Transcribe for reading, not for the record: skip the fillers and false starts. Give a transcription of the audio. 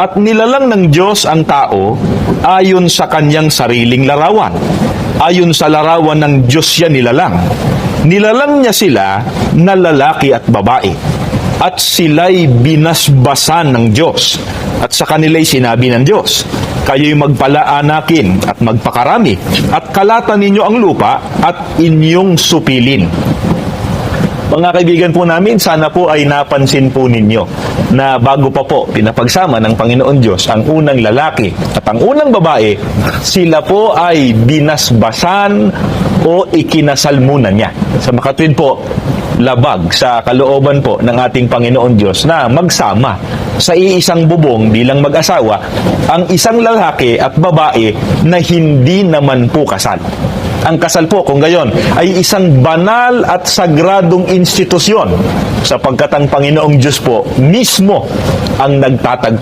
At nilalang ng Diyos ang tao ayon sa kanyang sariling larawan. Ayon sa larawan ng Diyos siya nilalang. Nilalang niya sila na lalaki at babae. At sila'y binasbasan ng Diyos. At sa kanila'y sinabi ng Diyos, kayo'y magpalaanakin at magpakarami, at kalatan ninyo ang lupa at inyong supilin. Mga kaibigan po namin, sana po ay napansin po ninyo na bago pa po pinapagsama ng Panginoon Diyos ang unang lalaki at ang unang babae, sila po ay binasbasan o ikinasal muna niya. Sa makatwid po, labag sa kalooban po ng ating Panginoon Diyos na magsama sa iisang bubong bilang mag-asawa ang isang lalaki at babae na hindi naman po kasal. Ang kasal po, kung gayon, ay isang banal at sagradong institusyon sapagkat ang Panginoong Diyos po mismo ang nagtatagpo